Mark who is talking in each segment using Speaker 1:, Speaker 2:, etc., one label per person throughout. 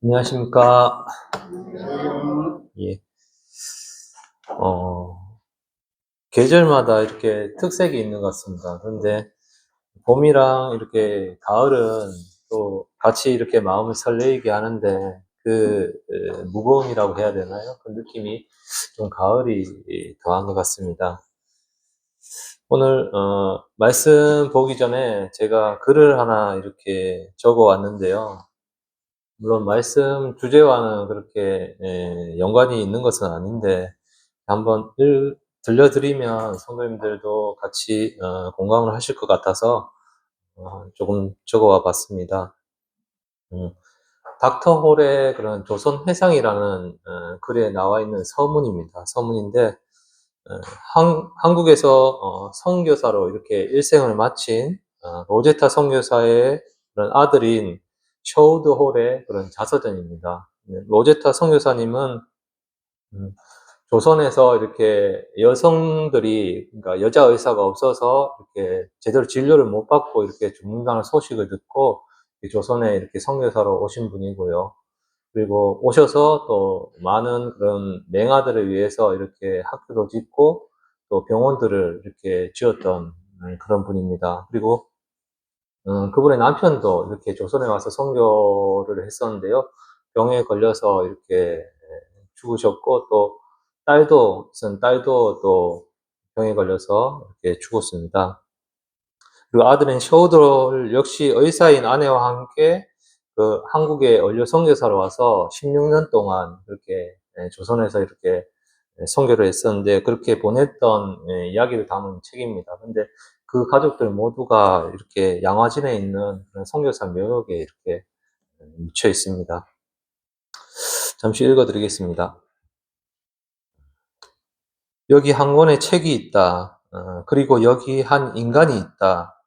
Speaker 1: 안녕하십니까. 예. 계절마다 이렇게 특색이 있는 것 같습니다. 그런데 봄이랑 이렇게 가을은 또 같이 이렇게 마음을 설레이게 하는데 무거움이라고 해야 되나요? 그 느낌이 좀 가을이 더한 것 같습니다. 오늘 말씀 보기 전에 제가 글을 하나 이렇게 적어 왔는데요. 물론 말씀 주제와는 그렇게 연관이 있는 것은 아닌데 한번 들려드리면 성도님들도 같이 공감을 하실 것 같아서 조금 적어와 봤습니다. 음, 닥터 홀의 그런 조선 회상이라는 글에 나와 있는 서문입니다. 서문인데 한국에서 선교사로 이렇게 일생을 마친 로제타 선교사의 그런 아들인 셔우드 홀의 그런 자서전입니다. 로제타 선교사님은 음, 조선에서 이렇게 여성들이, 그러니까 여자 의사가 없어서 이렇게 제대로 진료를 못 받고 이렇게 죽는다는 소식을 듣고 조선에 이렇게 선교사로 오신 분이고요. 그리고 오셔서 또 많은 그런 맹아들을 위해서 이렇게 학교도 짓고 또 병원들을 이렇게 지었던 그런 분입니다. 그리고 그분의 남편도 이렇게 조선에 와서 선교를 했었는데요. 병에 걸려서 이렇게 죽으셨고 또 딸도 또 병에 걸려서 이렇게 죽었습니다. 그리고 아들인 셔우돌 역시 의사인 아내와 함께 그 한국에 원료 선교사로 와서 16년 동안 그렇게 조선에서 이렇게 선교를 했었는데 그렇게 보냈던 이야기를 담은 책입니다. 근데 그 가족들 모두가 이렇게 양화진에 있는 그런 선교사 묘역에 이렇게 묻혀 있습니다. 잠시 읽어드리겠습니다. 여기 한 권의 책이 있다. 그리고 여기 한 인간이 있다.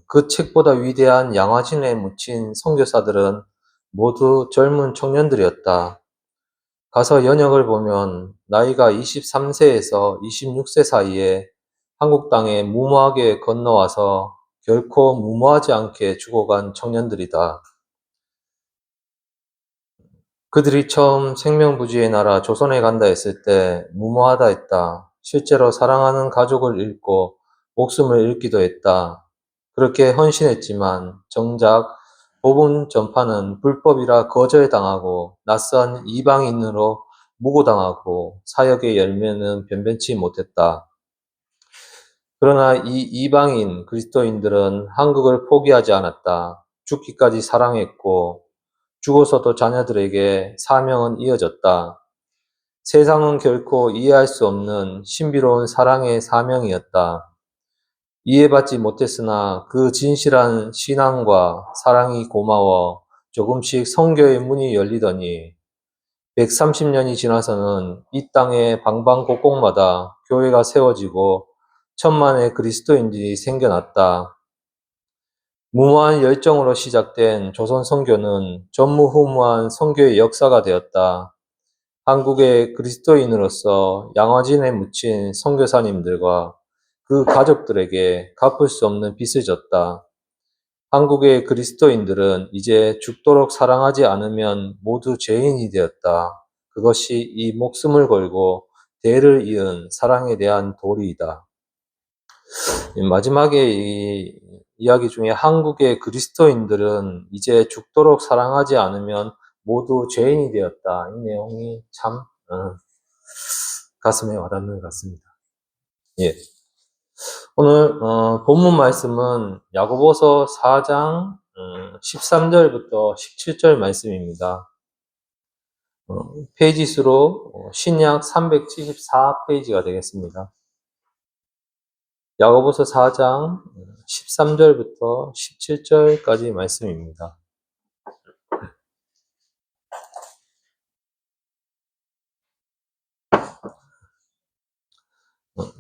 Speaker 1: 그 책보다 위대한 양화진에 묻힌 선교사들은 모두 젊은 청년들이었다. 가서 연역을 보면 나이가 23세에서 26세 사이에 한국 땅에 무모하게 건너와서 결코 무모하지 않게 죽어간 청년들이다. 그들이 처음 생명부지의 나라 조선에 간다 했을 때 무모하다 했다. 실제로 사랑하는 가족을 잃고 목숨을 잃기도 했다. 그렇게 헌신했지만 정작 복음 전파는 불법이라 거절당하고 낯선 이방인으로 무고당하고 사역의 열매는 변변치 못했다. 그러나 이 이방인 그리스도인들은 한국을 포기하지 않았다. 죽기까지 사랑했고 죽어서도 자녀들에게 사명은 이어졌다. 세상은 결코 이해할 수 없는 신비로운 사랑의 사명이었다. 이해받지 못했으나 그 진실한 신앙과 사랑이 고마워 조금씩 선교의 문이 열리더니 130년이 지나서는 이 땅의 방방곡곡마다 교회가 세워지고 천만의 그리스도인들이 생겨났다. 무모한 열정으로 시작된 조선 선교는 전무후무한 선교의 역사가 되었다. 한국의 그리스도인으로서 양화진에 묻힌 선교사님들과 그 가족들에게 갚을 수 없는 빚을 졌다. 한국의 그리스도인들은 이제 죽도록 사랑하지 않으면 모두 죄인이 되었다. 그것이 이 목숨을 걸고 대를 이은 사랑에 대한 도리이다. 마지막에 이 이야기 중에 한국의 그리스도인들은 이제 죽도록 사랑하지 않으면 모두 죄인이 되었다. 이 내용이 참 가슴에 와닿는 것 같습니다. 예. 오늘 본문 말씀은 야고보서 4장 13절부터 17절 말씀입니다. 페이지 수로 신약 374페이지가 되겠습니다. 야고보서 4장 13절부터 17절까지 말씀입니다.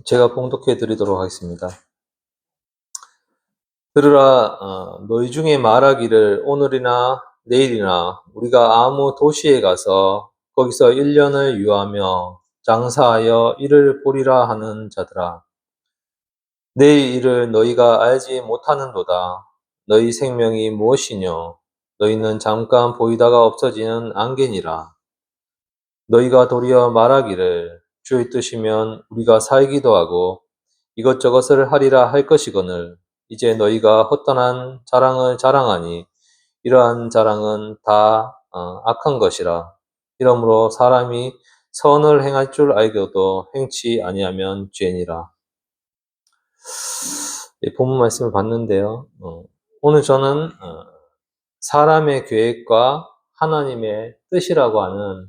Speaker 1: 제가 봉독해 드리도록 하겠습니다. 들으라, 너희 중에 말하기를 오늘이나 내일이나 우리가 아무 도시에 가서 거기서 1년을 유하며 장사하여 이를 보리라 하는 자들아. 내일 일을 너희가 알지 못하는도다. 너희 생명이 무엇이뇨? 너희는 잠깐 보이다가 없어지는 안개니라. 너희가 도리어 말하기를 주의 뜻이면 우리가 살기도 하고 이것저것을 하리라 할 것이거늘 이제 너희가 헛단한 자랑을 자랑하니 이러한 자랑은 다 악한 것이라. 이러므로 사람이 선을 행할 줄 알고도 행치 아니하면 죄니라. 본문 말씀을 봤는데요. 오늘 저는 사람의 계획과 하나님의 뜻이라고 하는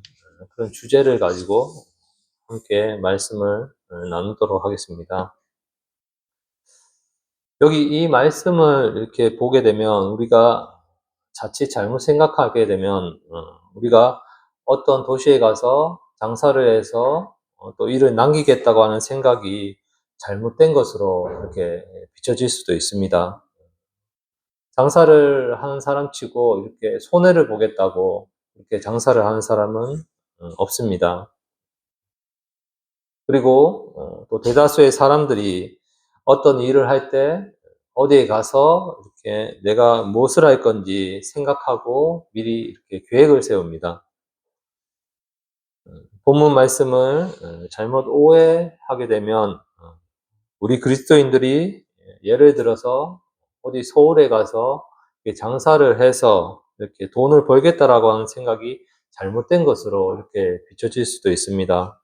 Speaker 1: 그런 주제를 가지고 함께 말씀을 나누도록 하겠습니다. 여기 이 말씀을 이렇게 보게 되면 우리가 자칫 잘못 생각하게 되면 우리가 어떤 도시에 가서 장사를 해서 또 일을 남기겠다고 하는 생각이 잘못된 것으로 이렇게 비춰질 수도 있습니다. 장사를 하는 사람치고 이렇게 손해를 보겠다고 이렇게 장사를 하는 사람은 없습니다. 그리고 또 대다수의 사람들이 어떤 일을 할 때 어디에 가서 이렇게 내가 무엇을 할 건지 생각하고 미리 이렇게 계획을 세웁니다. 본문 말씀을 잘못 오해하게 되면 우리 그리스도인들이 예를 들어서 어디 서울에 가서 장사를 해서 이렇게 돈을 벌겠다라고 하는 생각이 잘못된 것으로 이렇게 비춰질 수도 있습니다.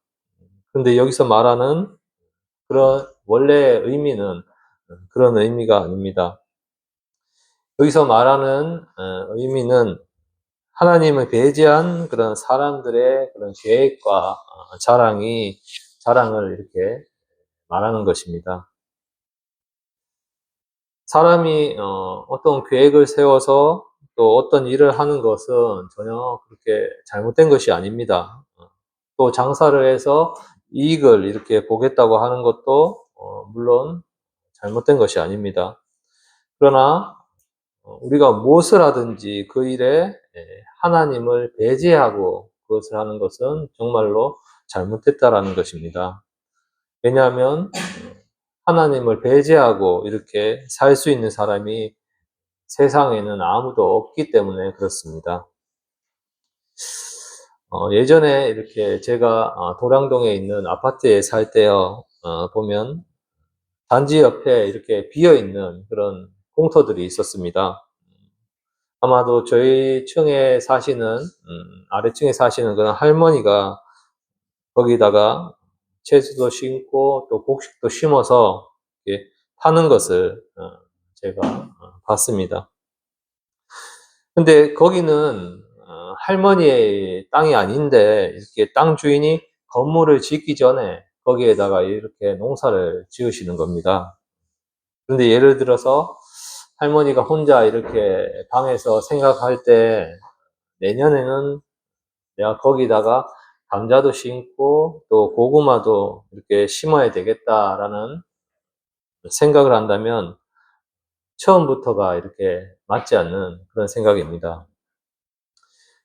Speaker 1: 그런데 여기서 말하는 그런 원래의 의미는 그런 의미가 아닙니다. 여기서 말하는 의미는 하나님을 배제한 그런 사람들의 그런 계획과 자랑을 이렇게 말하는 것입니다. 사람이 어떤 계획을 세워서 또 어떤 일을 하는 것은 전혀 그렇게 잘못된 것이 아닙니다. 또 장사를 해서 이익을 이렇게 보겠다고 하는 것도 물론 잘못된 것이 아닙니다. 그러나 우리가 무엇을 하든지 그 일에 하나님을 배제하고 그것을 하는 것은 정말로 잘못됐다라는 것입니다. 왜냐하면 하나님을 배제하고 이렇게 살 수 있는 사람이 세상에는 아무도 없기 때문에 그렇습니다. 예전에 이렇게 제가 도량동에 있는 아파트에 살 때요, 보면 단지 옆에 이렇게 비어있는 그런 공터들이 있었습니다. 아마도 저희 층에 사시는, 아래층에 사시는 그런 할머니가 거기다가 채소도 심고 또 곡식도 심어서 이렇게 파는 것을 제가 봤습니다. 근데 거기는 할머니의 땅이 아닌데 이렇게 땅 주인이 건물을 짓기 전에 거기에다가 이렇게 농사를 지으시는 겁니다. 그런데 예를 들어서 할머니가 혼자 이렇게 방에서 생각할 때 내년에는 내가 거기다가 감자도 심고 또 고구마도 이렇게 심어야 되겠다라는 생각을 한다면 처음부터가 이렇게 맞지 않는 그런 생각입니다.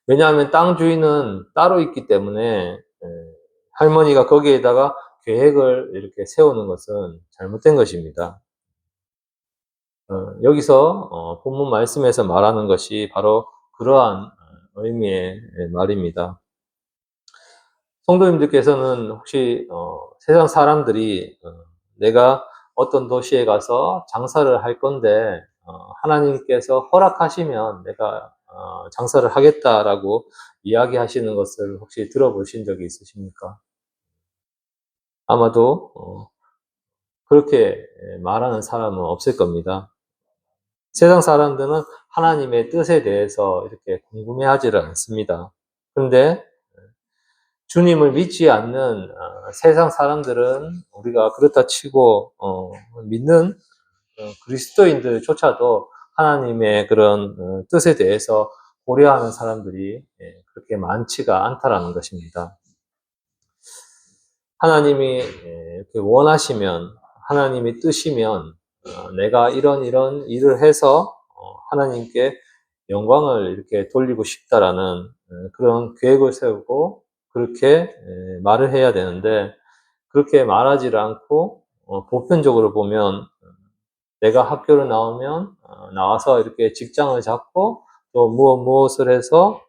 Speaker 1: 왜냐하면 땅 주인은 따로 있기 때문에 할머니가 거기에다가 계획을 이렇게 세우는 것은 잘못된 것입니다. 여기서 본문 말씀에서 말하는 것이 바로 그러한 의미의 말입니다. 성도님들께서는 혹시 세상 사람들이 내가 어떤 도시에 가서 장사를 할 건데 하나님께서 허락하시면 내가 장사를 하겠다라고 이야기하시는 것을 혹시 들어보신 적이 있으십니까? 아마도 그렇게 말하는 사람은 없을 겁니다. 세상 사람들은 하나님의 뜻에 대해서 이렇게 궁금해하지를 않습니다. 그런데 주님을 믿지 않는 세상 사람들은 우리가 그렇다 치고 믿는 그리스도인들조차도 하나님의 그런 뜻에 대해서 고려하는 사람들이 그렇게 많지가 않다라는 것입니다. 하나님이 이렇게 원하시면 하나님이 뜻이면 내가 이런 일을 해서 하나님께 영광을 이렇게 돌리고 싶다라는 그런 계획을 세우고 그렇게 말을 해야 되는데 그렇게 말하지를 않고 보편적으로 보면 내가 학교를 나오면 나와서 이렇게 직장을 잡고 또 무엇을 해서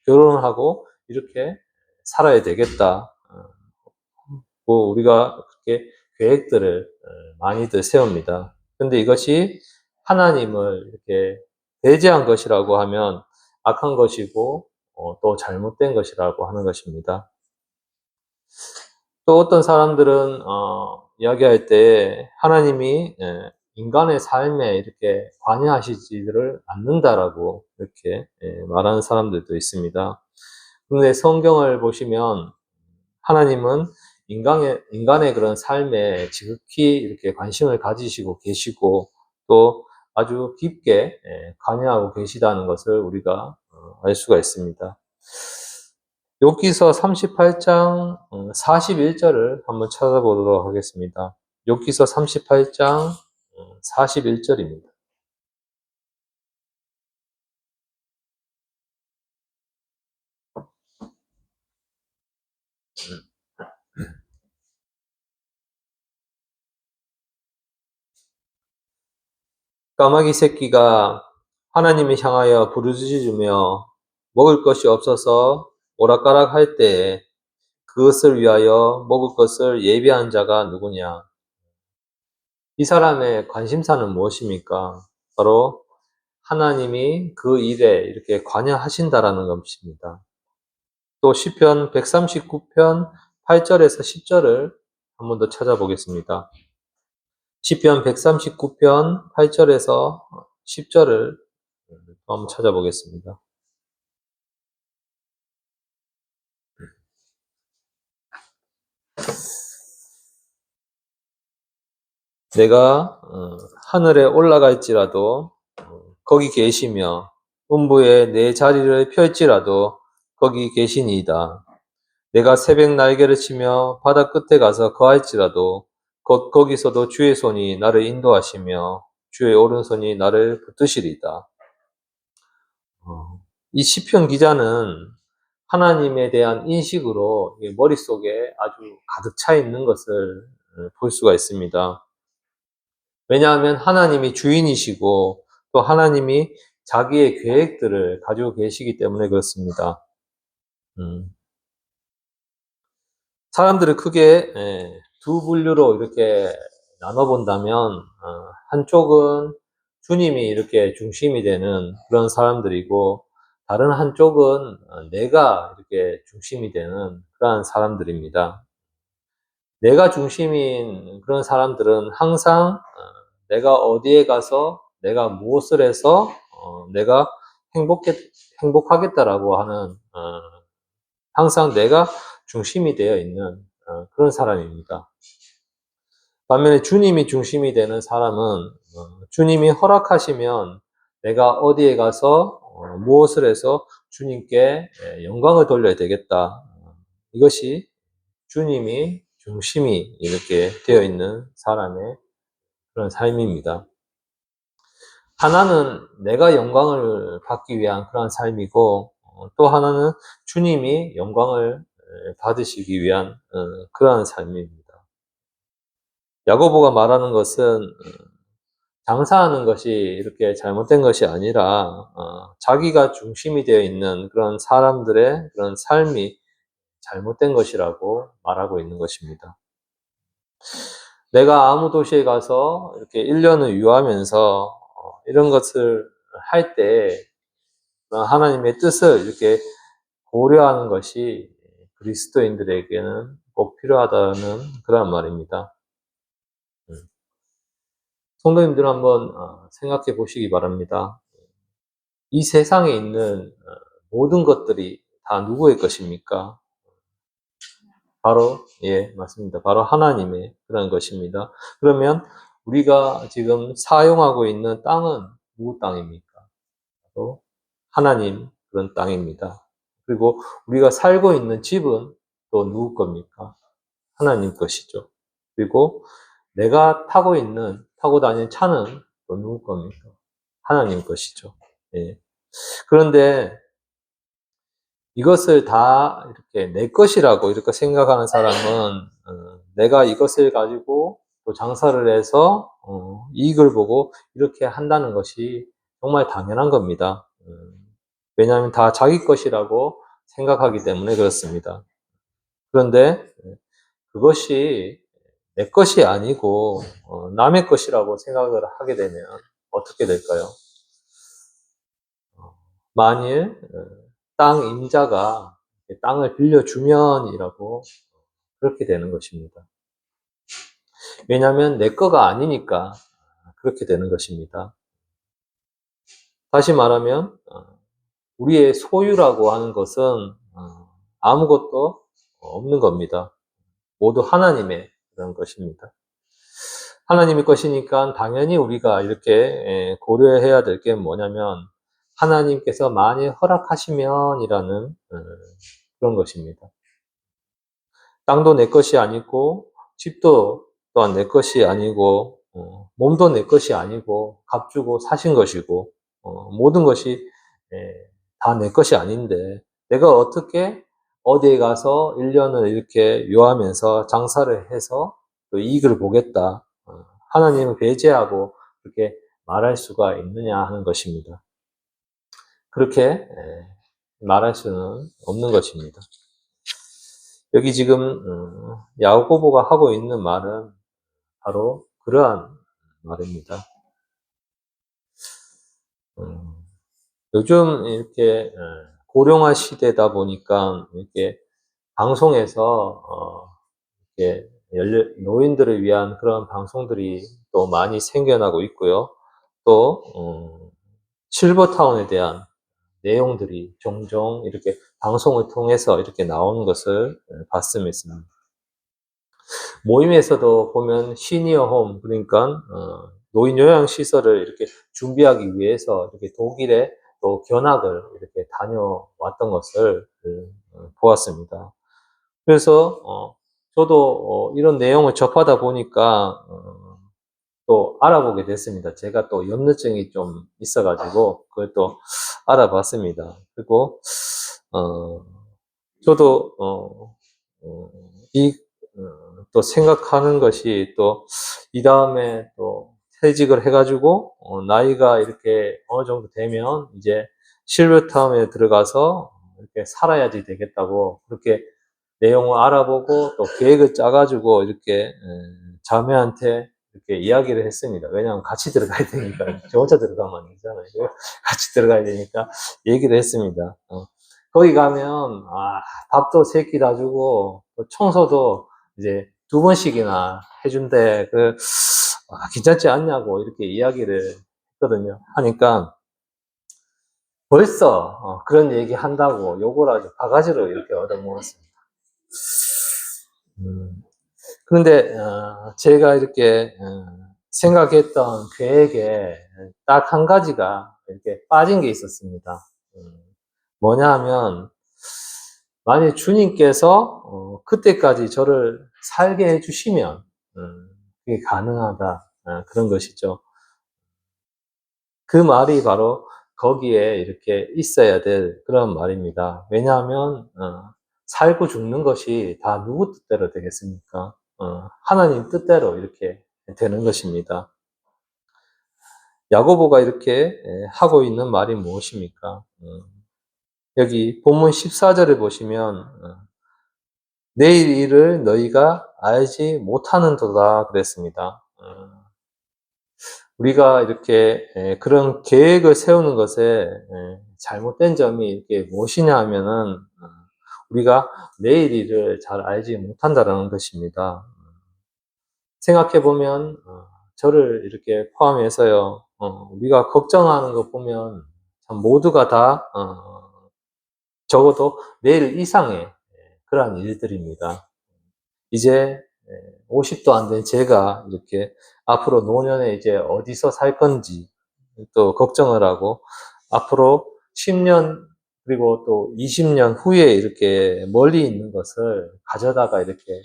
Speaker 1: 결혼을 하고 이렇게 살아야 되겠다. 뭐 우리가 그렇게 계획들을 많이들 세웁니다. 근데 이것이 하나님을 이렇게 배제한 것이라고 하면 악한 것이고 또 잘못된 것이라고 하는 것입니다. 또 어떤 사람들은 이야기할 때 하나님이 인간의 삶에 이렇게 관여하시지를 않는다라고 이렇게 말하는 사람들도 있습니다. 근데 성경을 보시면 하나님은 인간의 그런 삶에 지극히 이렇게 관심을 가지시고 계시고 또 아주 깊게 관여하고 계시다는 것을 우리가 알 수가 있습니다. 욥기서 38장 41절을 한번 찾아보도록 하겠습니다. 욥기서 38장 41절입니다. 까마귀 새끼가 하나님을 향하여 부르짖으며 먹을 것이 없어서 오락가락 할 때에 그것을 위하여 먹을 것을 예비한 자가 누구냐? 이 사람의 관심사는 무엇입니까? 바로 하나님이 그 일에 이렇게 관여하신다라는 것입니다. 또 시편 139편 8절에서 10절을 한 번 더 찾아보겠습니다. 시편 139편 8절에서 10절을 한번 찾아보겠습니다. 내가 하늘에 올라갈지라도 거기 계시며 음부에 내 자리를 펼지라도 거기 계시니이다. 내가 새벽 날개를 치며 바다 끝에 가서 거할지라도 곧 거기서도 주의 손이 나를 인도하시며 주의 오른손이 나를 붙드시리이다. 이 시편 기자는 하나님에 대한 인식으로 머릿속에 아주 가득 차 있는 것을 볼 수가 있습니다. 왜냐하면 하나님이 주인이시고 또 하나님이 자기의 계획들을 가지고 계시기 때문에 그렇습니다. 사람들을 크게 두 분류로 이렇게 나눠본다면 한쪽은 주님이 이렇게 중심이 되는 그런 사람들이고 다른 한쪽은 내가 이렇게 중심이 되는 그러한 사람들입니다. 내가 중심인 그런 사람들은 항상 내가 어디에 가서 내가 무엇을 해서 내가 행복하겠다라고 하는 항상 내가 중심이 되어 있는 그런 사람입니다. 반면에 주님이 중심이 되는 사람은 주님이 허락하시면 내가 어디에 가서 무엇을 해서 주님께 영광을 돌려야 되겠다. 이것이 주님이 중심이 이렇게 되어 있는 사람의 그런 삶입니다. 하나는 내가 영광을 받기 위한 그런 삶이고 또 하나는 주님이 영광을 받으시기 위한 그러한 삶입니다. 야고보가 말하는 것은 장사하는 것이 이렇게 잘못된 것이 아니라 자기가 중심이 되어 있는 그런 사람들의 그런 삶이 잘못된 것이라고 말하고 있는 것입니다. 내가 아무 도시에 가서 이렇게 1년을 유하면서 이런 것을 할 때 하나님의 뜻을 이렇게 고려하는 것이 그리스도인들에게는 꼭 필요하다는 그런 말입니다. 성도님들 한번 생각해 보시기 바랍니다. 이 세상에 있는 모든 것들이 다 누구의 것입니까? 바로, 예, 맞습니다. 바로 하나님의 그런 것입니다. 그러면 우리가 지금 사용하고 있는 땅은 누구 땅입니까? 바로 하나님 그런 땅입니다. 그리고 우리가 살고 있는 집은 또 누구 겁니까? 하나님 것이죠. 그리고 내가 타고 다니는 차는 또 누구 겁니까? 하나님 것이죠. 예. 그런데 이것을 다 이렇게 내 것이라고 이렇게 생각하는 사람은 내가 이것을 가지고 또 장사를 해서 이익을 보고 이렇게 한다는 것이 정말 당연한 겁니다. 왜냐하면 다 자기 것이라고 생각하기 때문에 그렇습니다. 그런데 그것이 내 것이 아니고 남의 것이라고 생각을 하게 되면 어떻게 될까요? 만일 땅 임자가 땅을 빌려주면이라고 그렇게 되는 것입니다. 왜냐하면 내 거가 아니니까 그렇게 되는 것입니다. 다시 말하면 우리의 소유라고 하는 것은 아무것도 없는 겁니다. 모두 하나님의 그런 것입니다. 하나님의 것이니까 당연히 우리가 이렇게 고려해야 될 게 뭐냐면 하나님께서 만일 허락하시면이라는 그런 것입니다. 땅도 내 것이 아니고 집도 또한 내 것이 아니고 몸도 내 것이 아니고 값주고 사신 것이고 모든 것이 다 내 것이 아닌데 내가 어떻게 어디에 가서 1년을 이렇게 요하면서 장사를 해서 또 이익을 보겠다. 하나님을 배제하고 그렇게 말할 수가 있느냐 하는 것입니다. 그렇게 말할 수는 없는 것입니다. 여기 지금 야고보가 하고 있는 말은 바로 그러한 말입니다. 요즘 이렇게 고령화 시대다 보니까 이렇게 방송에서 이렇게 노인들을 위한 그런 방송들이 또 많이 생겨나고 있고요. 또 실버타운에 대한 내용들이 종종 이렇게 방송을 통해서 이렇게 나오는 것을 봤습니다. 모임에서도 보면 시니어홈, 그러니까 노인 요양 시설을 이렇게 준비하기 위해서 이렇게 독일에 또 견학을 이렇게 다녀왔던 것을 보았습니다. 그래서 저도 이런 내용을 접하다 보니까 또 알아보게 됐습니다. 제가 또 염려증이 좀 있어가지고 그걸 또 알아봤습니다. 그리고 저도 이 또 생각하는 것이 또 이 다음에 또 퇴직을 해가지고 나이가 이렇게 어느 정도 되면 이제 실버타운에 들어가서 이렇게 살아야지 되겠다고 그렇게 내용을 알아보고 또 계획을 짜가지고 이렇게 자매한테 이렇게 이야기를 했습니다. 왜냐하면 같이 들어가야 되니까 저 혼자 들어가면 안 되잖아요. 같이 들어가야 되니까 얘기를 했습니다. 거기 가면 밥도 3끼 다 주고 또 청소도 이제 2번씩이나 해준대. 괜찮지 않냐고 이렇게 이야기를 했거든요. 하니까 벌써 그런 얘기 한다고 요걸 아주 바가지로 이렇게 얻어먹었습니다. 그런데 제가 이렇게 생각했던 계획에 딱 한 가지가 이렇게 빠진 게 있었습니다. 뭐냐 하면 만약 주님께서 그때까지 저를 살게 해주시면 그게 가능하다 그런 것이죠. 그 말이 바로 거기에 이렇게 있어야 될 그런 말입니다. 왜냐하면 살고 죽는 것이 다 누구 뜻대로 되겠습니까? 하나님 뜻대로 이렇게 되는 것입니다. 야고보가 이렇게 하고 있는 말이 무엇입니까? 여기 본문 14절을 보시면 내일 일을 너희가 알지 못하는도다 그랬습니다. 우리가 이렇게 그런 계획을 세우는 것에 잘못된 점이 이렇게 무엇이냐 하면은 우리가 내일 일을 잘 알지 못한다라는 것입니다. 생각해 보면 저를 이렇게 포함해서요. 우리가 걱정하는 것 보면 참 모두가 다 적어도 내일 이상의 그러한 일들입니다. 이제 50도 안 된 제가 이렇게 앞으로 노년에 이제 어디서 살 건지 또 걱정을 하고 앞으로 10년 그리고 또 20년 후에 이렇게 멀리 있는 것을 가져다가 이렇게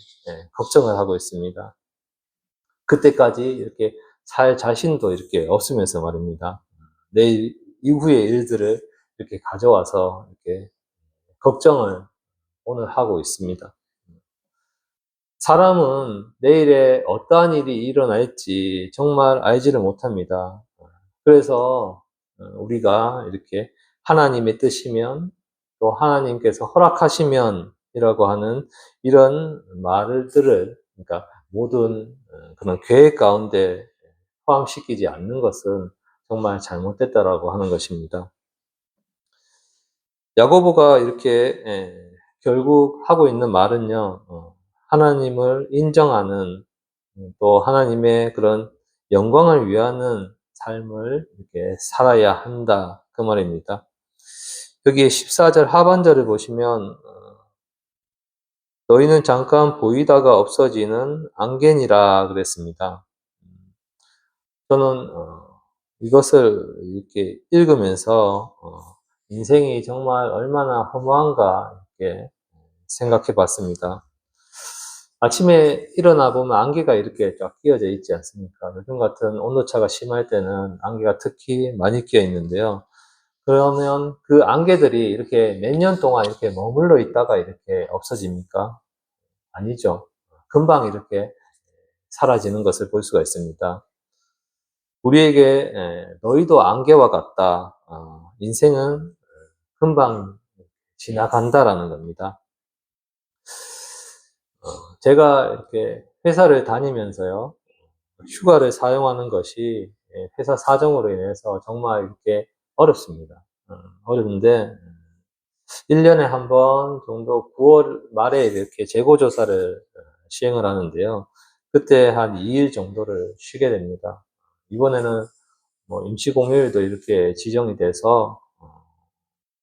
Speaker 1: 걱정을 하고 있습니다. 그때까지 이렇게 살 자신도 이렇게 없으면서 말입니다. 내일 이후의 일들을 이렇게 가져와서 이렇게 걱정을 오늘 하고 있습니다. 사람은 내일에 어떠한 일이 일어날지 정말 알지를 못합니다. 그래서 우리가 이렇게 하나님의 뜻이면 또 하나님께서 허락하시면 이라고 하는 이런 말들을 그러니까 모든 그런 계획 가운데 포함시키지 않는 것은 정말 잘못됐다라고 하는 것입니다. 야고보가 이렇게 결국 하고 있는 말은요. 하나님을 인정하는 또 하나님의 그런 영광을 위하는 삶을 이렇게 살아야 한다 그 말입니다. 여기 14절 하반절을 보시면 너희는 잠깐 보이다가 없어지는 안개니라 그랬습니다. 저는 이것을 이렇게 읽으면서 인생이 정말 얼마나 허무한가 이렇게 생각해 봤습니다. 아침에 일어나 보면 안개가 이렇게 쫙 끼어져 있지 않습니까? 요즘 같은 온도차가 심할 때는 안개가 특히 많이 끼어 있는데요. 그러면 그 안개들이 이렇게 몇 년 동안 이렇게 머물러 있다가 이렇게 없어집니까? 아니죠. 금방 이렇게 사라지는 것을 볼 수가 있습니다. 우리에게 너희도 안개와 같다. 인생은 금방 지나간다라는 겁니다. 제가 이렇게 회사를 다니면서요, 휴가를 사용하는 것이 회사 사정으로 인해서 정말 이렇게 어렵습니다. 어려운데 1년에 한 번 정도 9월 말에 이렇게 재고조사를 시행을 하는데요. 그때 한 2일 정도를 쉬게 됩니다. 이번에는 뭐 임시공휴일도 이렇게 지정이 돼서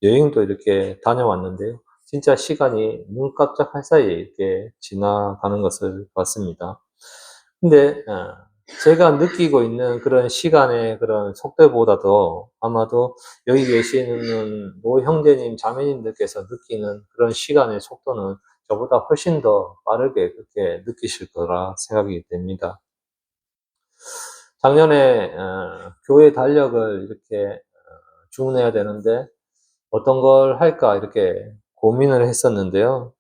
Speaker 1: 여행도 이렇게 다녀왔는데요. 진짜 시간이 눈 깜짝할 사이에 이렇게 지나가는 것을 봤습니다. 근데 제가 느끼고 있는 그런 시간의 그런 속도보다도 아마도 여기 계시는 노 형제님, 자매님들께서 느끼는 그런 시간의 속도는 저보다 훨씬 더 빠르게 그렇게 느끼실 거라 생각이 됩니다. 작년에 교회 달력을 이렇게 주문해야 되는데 어떤 걸 할까 이렇게 고민을 했었는데요.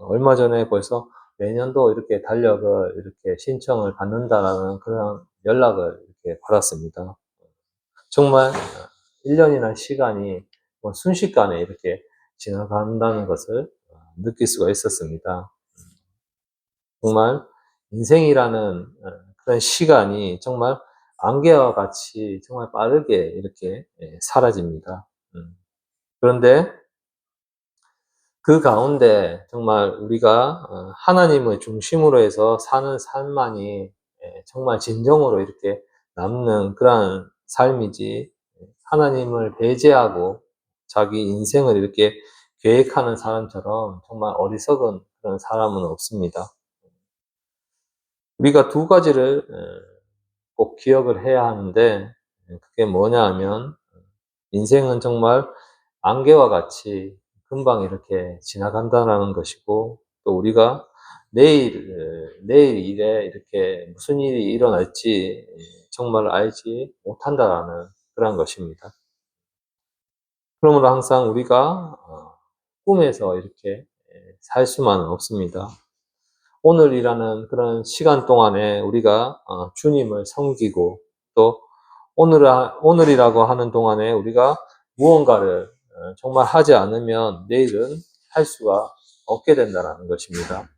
Speaker 1: 얼마 전에 벌써 내년도 이렇게 달력을 이렇게 신청을 받는다라는 그런 연락을 이렇게 받았습니다. 정말 1년이나 시간이 뭐 순식간에 이렇게 지나간다는 것을 느낄 수가 있었습니다. 정말 인생이라는 그런 시간이 정말 안개와 같이 정말 빠르게 이렇게 사라집니다. 그런데 그 가운데 정말 우리가 하나님을 중심으로 해서 사는 삶만이 정말 진정으로 이렇게 남는 그러한 삶이지 하나님을 배제하고 자기 인생을 이렇게 계획하는 사람처럼 정말 어리석은 그런 사람은 없습니다. 우리가 두 가지를 꼭 기억을 해야 하는데 그게 뭐냐 하면 인생은 정말 안개와 같이 금방 이렇게 지나간다라는 것이고 또 우리가 내일 일에 이렇게 무슨 일이 일어날지 정말 알지 못한다라는 그런 것입니다. 그러므로 항상 우리가 꿈에서 이렇게 살 수만은 없습니다. 오늘이라는 그런 시간 동안에 우리가 주님을 섬기고 또 오늘이라고 하는 동안에 우리가 무언가를 정말 하지 않으면 내일은 할 수가 없게 된다는 것입니다.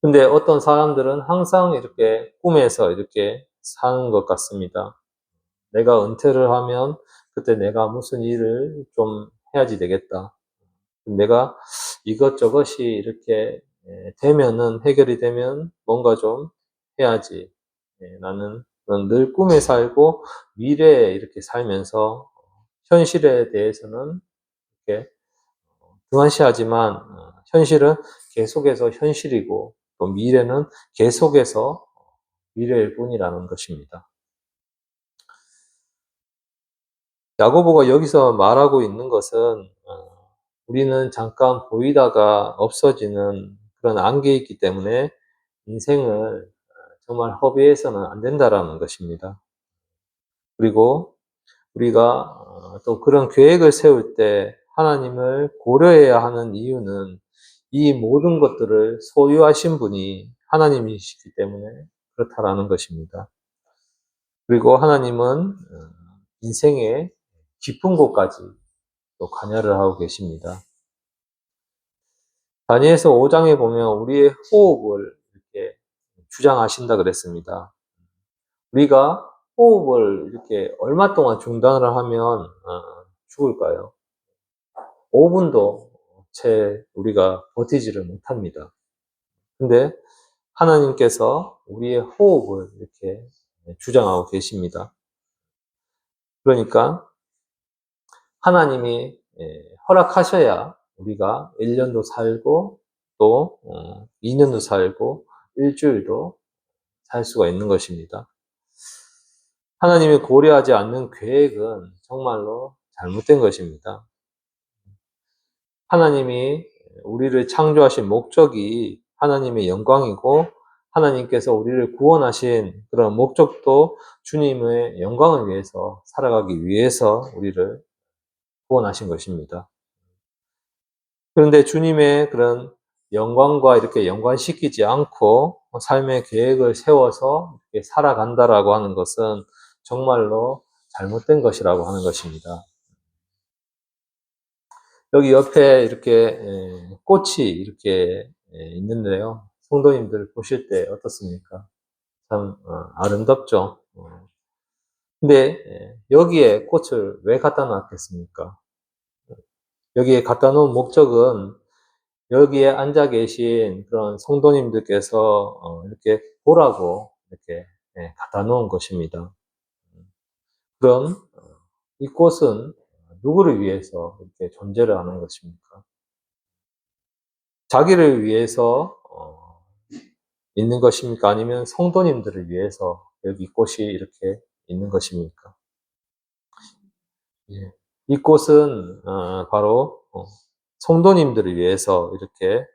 Speaker 1: 근데 어떤 사람들은 항상 이렇게 꿈에서 이렇게 사는 것 같습니다. 내가 은퇴를 하면 그때 내가 무슨 일을 좀 해야지 되겠다. 내가 이것저것이 이렇게 되면은 해결이 되면 뭔가 좀 해야지. 라는 그런 늘 꿈에 살고 미래에 이렇게 살면서 현실에 대해서는 이렇게 등한시하지만 현실은 계속해서 현실이고 또 미래는 계속해서 미래일 뿐이라는 것입니다. 야고보가 여기서 말하고 있는 것은 우리는 잠깐 보이다가 없어지는 그런 안개에 있기 때문에 인생을 정말 허비해서는 안 된다라는 것입니다. 그리고 우리가 또 그런 계획을 세울 때 하나님을 고려해야 하는 이유는 이 모든 것들을 소유하신 분이 하나님이시기 때문에 그렇다라는 것입니다. 그리고 하나님은 인생의 깊은 곳까지 또 관여를 하고 계십니다. 다니엘서 5장에 보면 우리의 호흡을 이렇게 주장하신다 그랬습니다. 우리가 호흡을 이렇게 얼마 동안 중단을 하면 죽을까요? 5분도 채 우리가 버티지를 못합니다. 근데 하나님께서 우리의 호흡을 이렇게 주장하고 계십니다. 그러니까 하나님이 허락하셔야 우리가 1년도 살고 또 2년도 살고 일주일도 살 수가 있는 것입니다. 하나님이 고려하지 않는 계획은 정말로 잘못된 것입니다. 하나님이 우리를 창조하신 목적이 하나님의 영광이고 하나님께서 우리를 구원하신 그런 목적도 주님의 영광을 위해서 살아가기 위해서 우리를 구원하신 것입니다. 그런데 주님의 그런 영광과 이렇게 연관시키지 않고 삶의 계획을 세워서 이렇게 살아간다라고 하는 것은 정말로 잘못된 것이라고 하는 것입니다. 여기 옆에 이렇게 꽃이 이렇게 있는데요. 성도님들 보실 때 어떻습니까? 참 아름답죠. 근데 여기에 꽃을 왜 갖다 놨겠습니까? 여기에 갖다 놓은 목적은 여기에 앉아 계신 그런 성도님들께서 이렇게 보라고 이렇게 갖다 놓은 것입니다. 그럼 이 꽃은 누구를 위해서 이렇게 존재를 하는 것입니까? 자기를 위해서 있는 것입니까? 아니면 성도님들을 위해서 여기 꽃이 이렇게 있는 것입니까? 예. 이 꽃은 바로 성도님들을 위해서 이렇게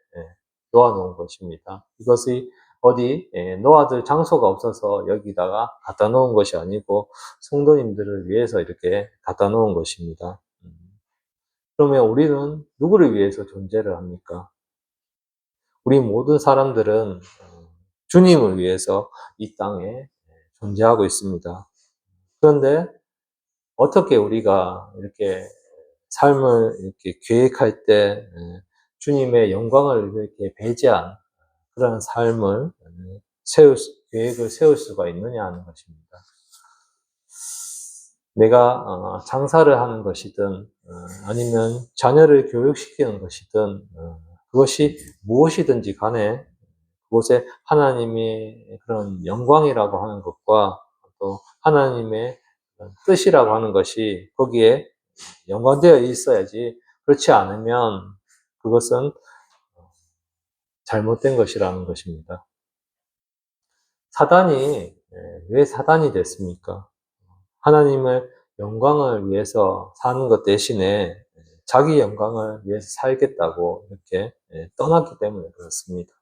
Speaker 1: 놓아놓은 것입니다. 이것이 어디 놓아둘 장소가 없어서 여기다가 갖다 놓은 것이 아니고 성도님들을 위해서 이렇게 갖다 놓은 것입니다. 그러면 우리는 누구를 위해서 존재를 합니까? 우리 모든 사람들은 주님을 위해서 이 땅에 존재하고 있습니다. 그런데 어떻게 우리가 이렇게 삶을 이렇게 계획할 때 주님의 영광을 이렇게 배제한 그런 삶을 계획을 세울 수가 있느냐 하는 것입니다. 내가 장사를 하는 것이든 아니면 자녀를 교육시키는 것이든 그것이 무엇이든지 간에 그곳에 하나님의 그런 영광이라고 하는 것과 또 하나님의 뜻이라고 하는 것이 거기에 연관되어 있어야지 그렇지 않으면 그것은 잘못된 것이라는 것입니다. 사단이 왜 사단이 됐습니까? 하나님의 영광을 위해서 사는 것 대신에 자기 영광을 위해서 살겠다고 이렇게 떠났기 때문에 그렇습니다.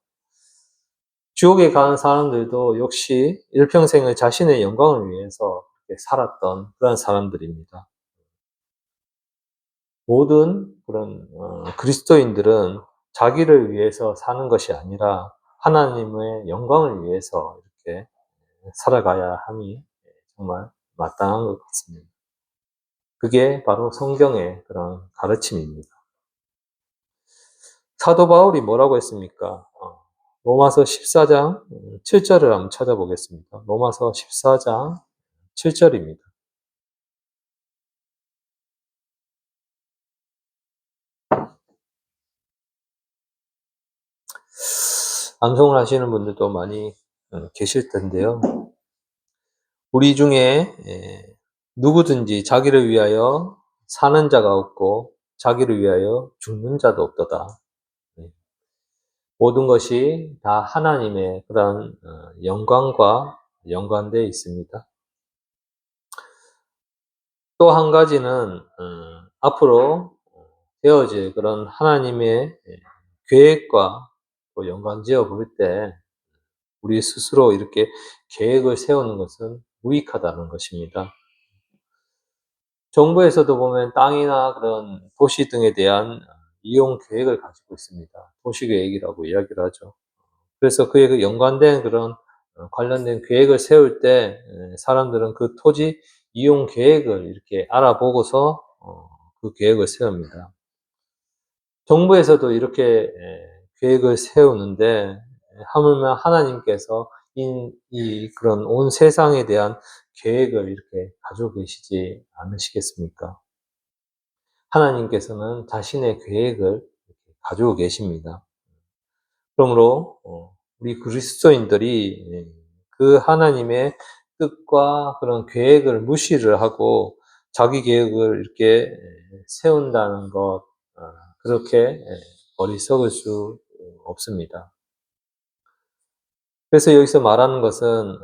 Speaker 1: 지옥에 가는 사람들도 역시 일평생을 자신의 영광을 위해서 살았던 그런 사람들입니다. 모든 그런 그리스도인들은 자기를 위해서 사는 것이 아니라 하나님의 영광을 위해서 이렇게 살아가야 함이 정말 마땅한 것 같습니다. 그게 바로 성경의 그런 가르침입니다. 사도 바울이 뭐라고 했습니까? 로마서 14장 7절을 한번 찾아보겠습니다. 로마서 14장 7절입니다. 암송을 하시는 분들도 많이 계실 텐데요. 우리 중에 누구든지 자기를 위하여 사는 자가 없고 자기를 위하여 죽는 자도 없도다. 모든 것이 다 하나님의 그런 영광과 연관되어 있습니다. 또 한 가지는 앞으로 되어질 그런 하나님의 계획과 또 연관지어 볼 때 우리 스스로 이렇게 계획을 세우는 것은 무익하다는 것입니다. 정부에서도 보면 땅이나 그런 도시 등에 대한 이용 계획을 가지고 있습니다. 도시계획이라고 이야기를 하죠. 그래서 그에 연관된 그런 관련된 계획을 세울 때 사람들은 그 토지 이용 계획을 이렇게 알아보고서 그 계획을 세웁니다. 정부에서도 이렇게 계획을 세우는데 하물며 하나님께서 그런 온 세상에 대한 계획을 이렇게 가지고 계시지 않으시겠습니까? 하나님께서는 자신의 계획을 가지고 계십니다. 그러므로 우리 그리스도인들이 그 하나님의 뜻과 그런 계획을 무시를 하고 자기 계획을 이렇게 세운다는 것, 그렇게 어리석을 수 없습니다. 그래서 여기서 말하는 것은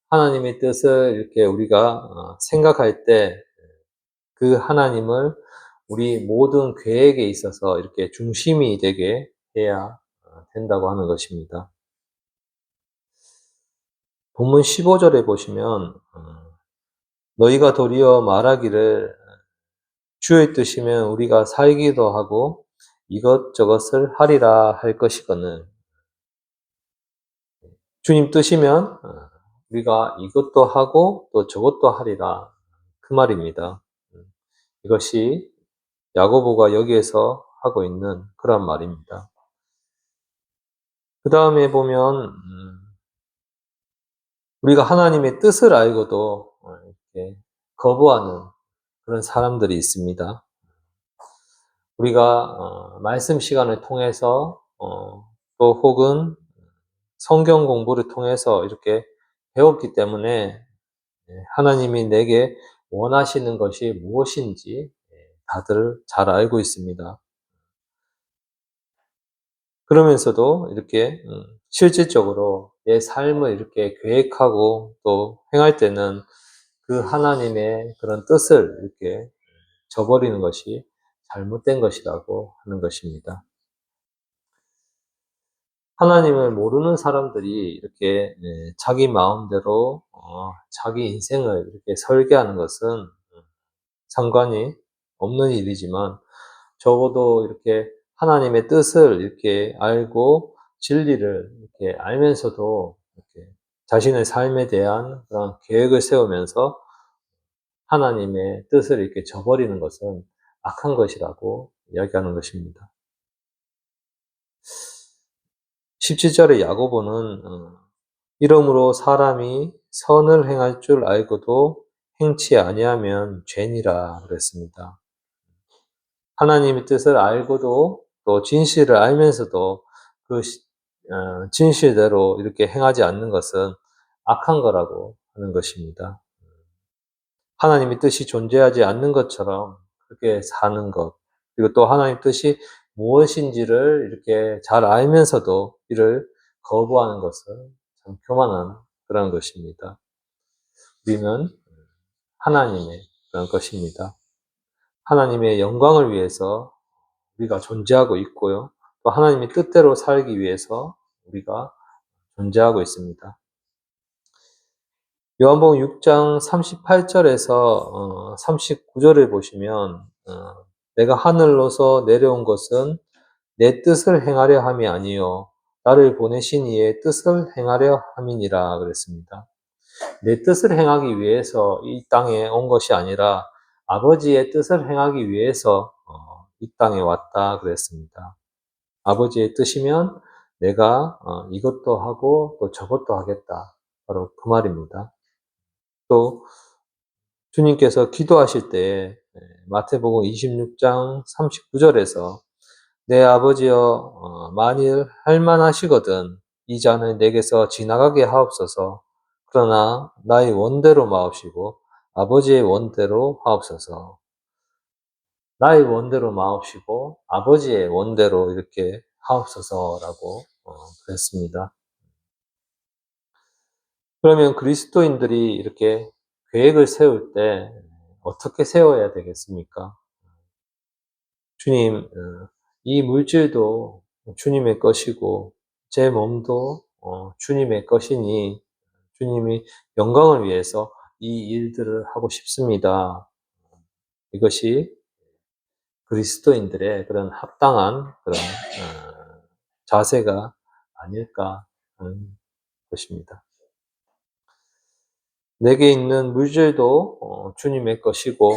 Speaker 1: 하나님의 뜻을 이렇게 우리가 생각할 때 그 하나님을 우리 모든 계획에 있어서 이렇게 중심이 되게 해야 된다고 하는 것입니다. 본문 15절에 보시면 너희가 도리어 말하기를 주의 뜻이면 우리가 살기도 하고 이것저것을 하리라 할 것이거늘 주님 뜻이면 우리가 이것도 하고 또 저것도 하리라 그 말입니다. 이것이 야고보가 여기에서 하고 있는 그런 말입니다. 그 다음에 보면 우리가 하나님의 뜻을 알고도 이렇게 거부하는 그런 사람들이 있습니다. 우리가 말씀 시간을 통해서 또 혹은 성경 공부를 통해서 이렇게 배웠기 때문에 하나님이 내게 원하시는 것이 무엇인지 다들 잘 알고 있습니다. 그러면서도 이렇게 실질적으로 내 삶을 이렇게 계획하고 또 행할 때는 그 하나님의 그런 뜻을 이렇게 저버리는 것이 잘못된 것이라고 하는 것입니다. 하나님을 모르는 사람들이 이렇게 자기 마음대로 자기 인생을 이렇게 설계하는 것은 상관이 없는 일이지만 적어도 이렇게 하나님의 뜻을 이렇게 알고 진리를 이렇게 알면서도 이렇게 자신의 삶에 대한 그런 계획을 세우면서 하나님의 뜻을 이렇게 저버리는 것은 악한 것이라고 이야기하는 것입니다. 17절에 야고보는 이러므로 사람이 선을 행할 줄 알고도 행치 아니하면 죄니라 그랬습니다. 하나님의 뜻을 알고도 또 진실을 알면서도 그 진실대로 이렇게 행하지 않는 것은 악한 거라고 하는 것입니다. 하나님의 뜻이 존재하지 않는 것처럼 그렇게 사는 것, 그리고 또 하나님의 뜻이 무엇인지를 이렇게 잘 알면서도 이를 거부하는 것은 참 교만한 그런 것입니다. 우리는 하나님의 그런 것입니다. 하나님의 영광을 위해서 우리가 존재하고 있고요. 또 하나님의 뜻대로 살기 위해서 우리가 존재하고 있습니다. 요한복음 6장 38절에서 39절을 보시면 내가 하늘로서 내려온 것은 내 뜻을 행하려 함이 아니요 나를 보내신 이의 뜻을 행하려 함이니라 그랬습니다. 내 뜻을 행하기 위해서 이 땅에 온 것이 아니라 아버지의 뜻을 행하기 위해서 이 땅에 왔다 그랬습니다. 아버지의 뜻이면 내가 이것도 하고 또 저것도 하겠다. 바로 그 말입니다. 또 주님께서 기도하실 때 마태복음 26장 39절에서 내 아버지여 만일 할만하시거든 이 잔을 내게서 지나가게 하옵소서. 그러나 나의 원대로 마옵시고 아버지의 원대로 하옵소서. 나의 원대로 마옵시고 아버지의 원대로 이렇게 하옵소서라고 그랬습니다. 그러면 그리스도인들이 이렇게 계획을 세울 때 어떻게 세워야 되겠습니까? 주님, 이 물질도 주님의 것이고 제 몸도 주님의 것이니 주님이 영광을 위해서 이 일들을 하고 싶습니다. 이것이 그리스도인들의 그런 합당한 그런 자세가 아닐까 하는 것입니다. 내게 있는 물질도 주님의 것이고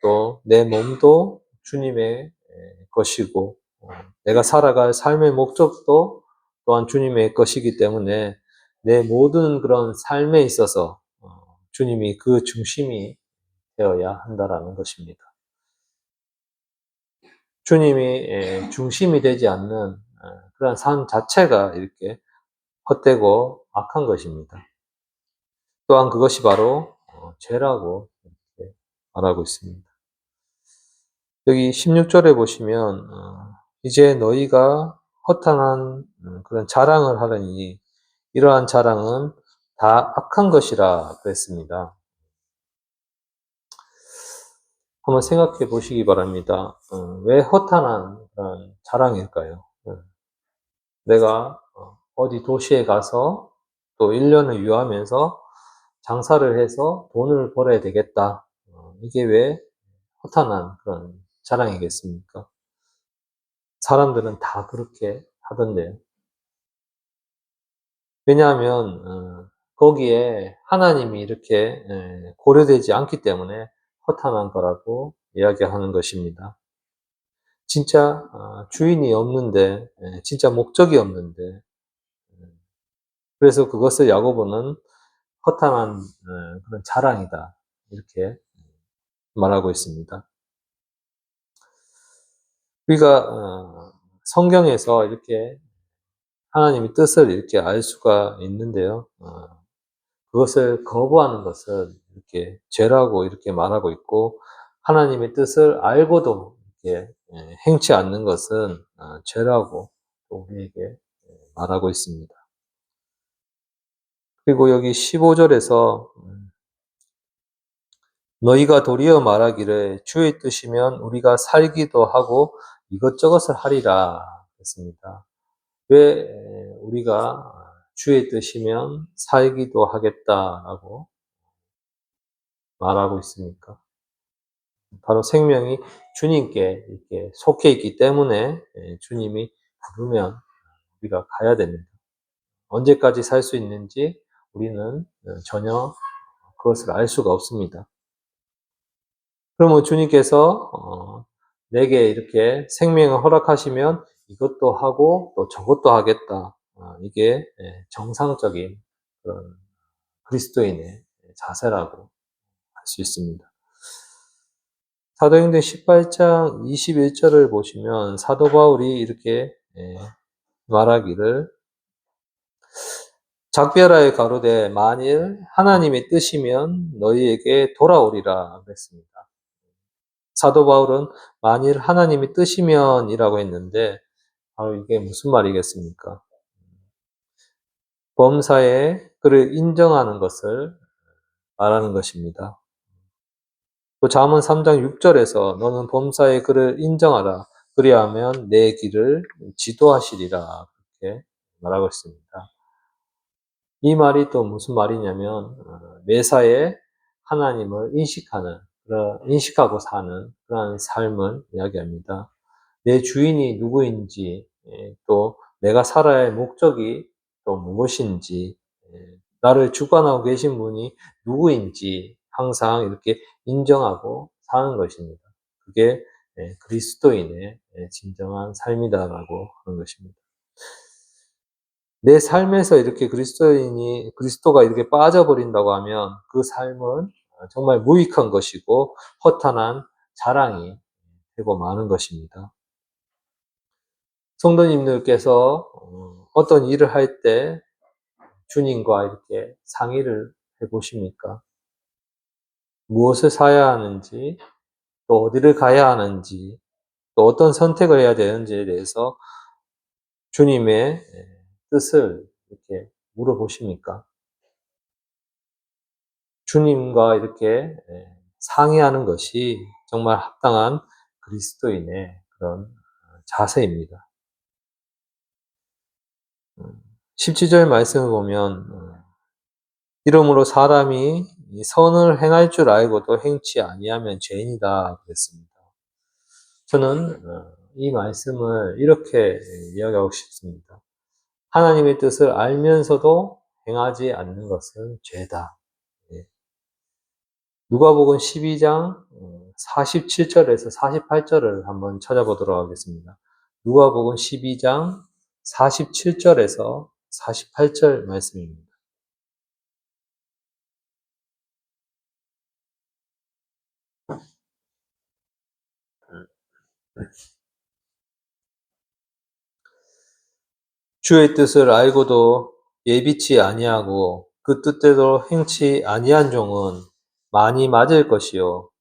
Speaker 1: 또 내 몸도 주님의 것이고 내가 살아갈 삶의 목적도 또한 주님의 것이기 때문에 내 모든 그런 삶에 있어서 주님이 그 중심이 되어야 한다라는 것입니다. 주님이 중심이 되지 않는 그런 삶 자체가 이렇게 헛되고 악한 것입니다. 또한 그것이 바로 죄라고 이렇게 말하고 있습니다. 여기 16절에 보시면 이제 너희가 허탄한 그런 자랑을 하려니 이러한 자랑은 다 악한 것이라 그랬습니다. 한번 생각해 보시기 바랍니다. 왜 허탄한 그런 자랑일까요? 내가 어디 도시에 가서 또 1년을 유하면서 장사를 해서 돈을 벌어야 되겠다. 이게 왜 허탄한 그런 자랑이겠습니까? 사람들은 다 그렇게 하던데요. 왜냐하면 거기에 하나님이 이렇게 고려되지 않기 때문에 허탄한 거라고 이야기하는 것입니다. 진짜 주인이 없는데 진짜 목적이 없는데 그래서 그것을 야고보는 허탄한 그런 자랑이다 이렇게 말하고 있습니다. 우리가 성경에서 이렇게 하나님의 뜻을 이렇게 알 수가 있는데요. 그것을 거부하는 것을 이렇게 죄라고 이렇게 말하고 있고 하나님의 뜻을 알고도 이렇게 행치 않는 것은 죄라고 또 우리에게 말하고 있습니다. 그리고 여기 15절에서 너희가 도리어 말하기를 주의 뜻이면 우리가 살기도 하고 이것저것을 하리라 했습니다. 왜 우리가 주의 뜻이면 살기도 하겠다라고 말하고 있습니까? 바로 생명이 주님께 이렇게 속해 있기 때문에 주님이 부르면 우리가 가야 됩니다. 언제까지 살 수 있는지 우리는 전혀 그것을 알 수가 없습니다. 그러면 주님께서 내게 이렇게 생명을 허락하시면 이것도 하고 또 저것도 하겠다. 이게 정상적인 그런 그리스도인의 자세라고 할 수 있습니다. 사도행전 18장 21절을 보시면 사도 바울이 이렇게 말하기를 작별하여 가로되 만일 하나님의 뜻이면 너희에게 돌아오리라 그랬습니다. 사도 바울은 만일 하나님의 뜻이면이라고 했는데 바로 이게 무슨 말이겠습니까? 범사에 그를 인정하는 것을 말하는 것입니다. 또 잠언 3장 6절에서 너는 범사에 그를 인정하라. 그리하면 내 길을 지도하시리라. 그렇게 말하고 있습니다. 이 말이 또 무슨 말이냐면 매사에 하나님을 인식하고 사는 그런 삶을 이야기합니다. 내 주인이 누구인지 또 내가 살아야 할 목적이 또 무엇인지 나를 주관하고 계신 분이 누구인지 항상 이렇게 인정하고 사는 것입니다. 그게 그리스도인의 진정한 삶이다라고 하는 것입니다. 내 삶에서 이렇게 그리스도가 이렇게 빠져버린다고 하면 그 삶은 정말 무익한 것이고 허탄한 자랑이 되고 마는 것입니다. 성도님들께서 어떤 일을 할 때 주님과 이렇게 상의를 해 보십니까? 무엇을 사야 하는지, 또 어디를 가야 하는지, 또 어떤 선택을 해야 되는지에 대해서 주님의 뜻을 이렇게 물어보십니까? 주님과 이렇게 상의하는 것이 정말 합당한 그리스도인의 그런 자세입니다. 17절 말씀을 보면 이러므로 사람이 선을 행할 줄 알고도 행치 아니하면 죄인이다 그랬습니다. 저는 이 말씀을 이렇게 이야기하고 싶습니다. 하나님의 뜻을 알면서도 행하지 않는 것은 죄다. 누가복음 12장 47절에서 48절을 한번 찾아보도록 하겠습니다. 누가복음 12장 47절에서 48절 말씀입니다. 주의 뜻을 알고도 예비치 아니하고 그 뜻대로 행치 아니한 종은 많이 맞을 것이요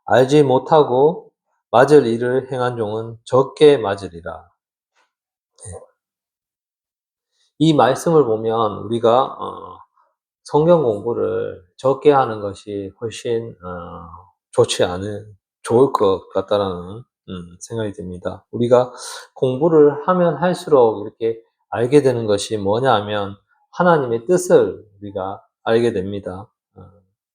Speaker 1: 알지 못하고 맞을 일을 행한 종은 적게 맞으리라. 이 말씀을 보면 우리가 성경 공부를 적게 하는 것이 훨씬 좋을 것 같다라는 생각이 듭니다. 우리가 공부를 하면 할수록 이렇게 알게 되는 것이 뭐냐 하면 하나님의 뜻을 우리가 알게 됩니다.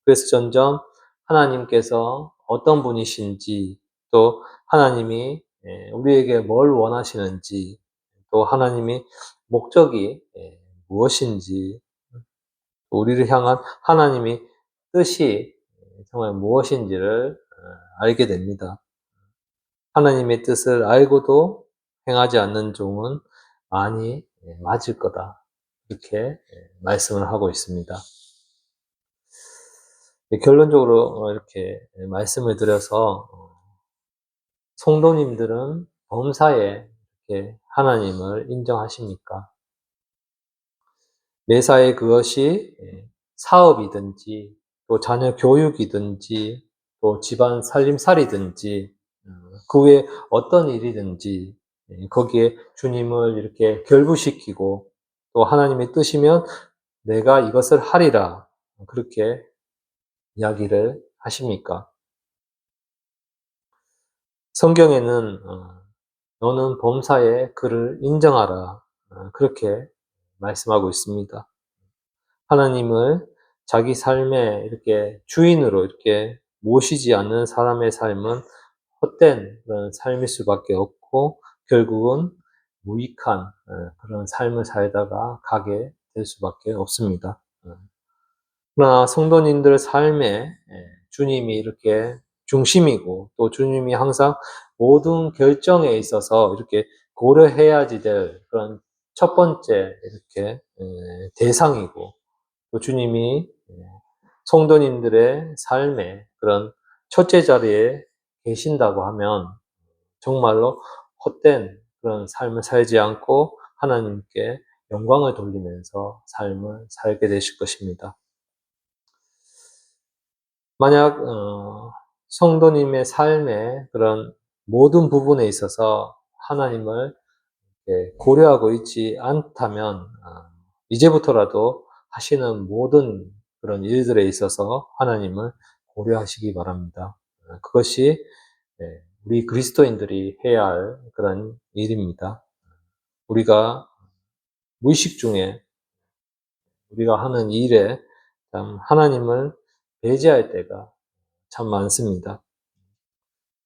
Speaker 1: 그래서 점점 하나님께서 어떤 분이신지, 또 하나님이 우리에게 뭘 원하시는지, 또 하나님이 목적이 무엇인지, 우리를 향한 하나님의 뜻이 정말 무엇인지를 알게 됩니다. 하나님의 뜻을 알고도 행하지 않는 종은 많이 맞을 거다. 이렇게 말씀을 하고 있습니다. 결론적으로 이렇게 말씀을 드려서 성도님들은 범사에 이렇게 하나님을 인정하십니까? 매사에 그것이 사업이든지 또 자녀 교육이든지 또 집안 살림살이든지 그 외에 어떤 일이든지 거기에 주님을 이렇게 결부시키고 또 하나님의 뜻이면 내가 이것을 하리라 그렇게 이야기를 하십니까? 성경에는 너는 범사에 그를 인정하라 그렇게 말씀하고 있습니다. 하나님을 자기 삶의 이렇게 주인으로 이렇게 모시지 않는 사람의 삶은 헛된 그런 삶일 수밖에 없고 결국은 무익한 그런 삶을 살다가 가게 될 수밖에 없습니다. 그러나 성도님들 삶에 주님이 이렇게 중심이고 또 주님이 항상 모든 결정에 있어서 이렇게 고려해야지 될 그런 첫 번째 이렇게 대상이고 또 주님이 성도님들의 삶에 그런 첫째 자리에 계신다고 하면 정말로 헛된 그런 삶을 살지 않고 하나님께 영광을 돌리면서 삶을 살게 되실 것입니다. 만약 성도님의 삶의 그런 모든 부분에 있어서 하나님을 고려하고 있지 않다면 이제부터라도 하시는 모든 그런 일들에 있어서 하나님을 고려하시기 바랍니다. 그것이 우리 그리스도인들이 해야 할 그런 일입니다. 우리가 무의식 중에 우리가 하는 일에 참 하나님을 배제할 때가 참 많습니다.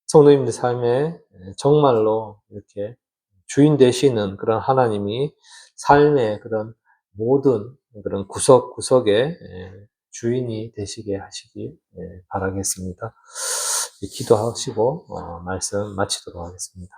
Speaker 1: 성도님들 삶에 정말로 이렇게 주인 되시는 그런 하나님이 삶의 그런 모든 그런 구석구석에 주인이 되시게 하시기 바라겠습니다. 기도하시고 말씀 마치도록 하겠습니다.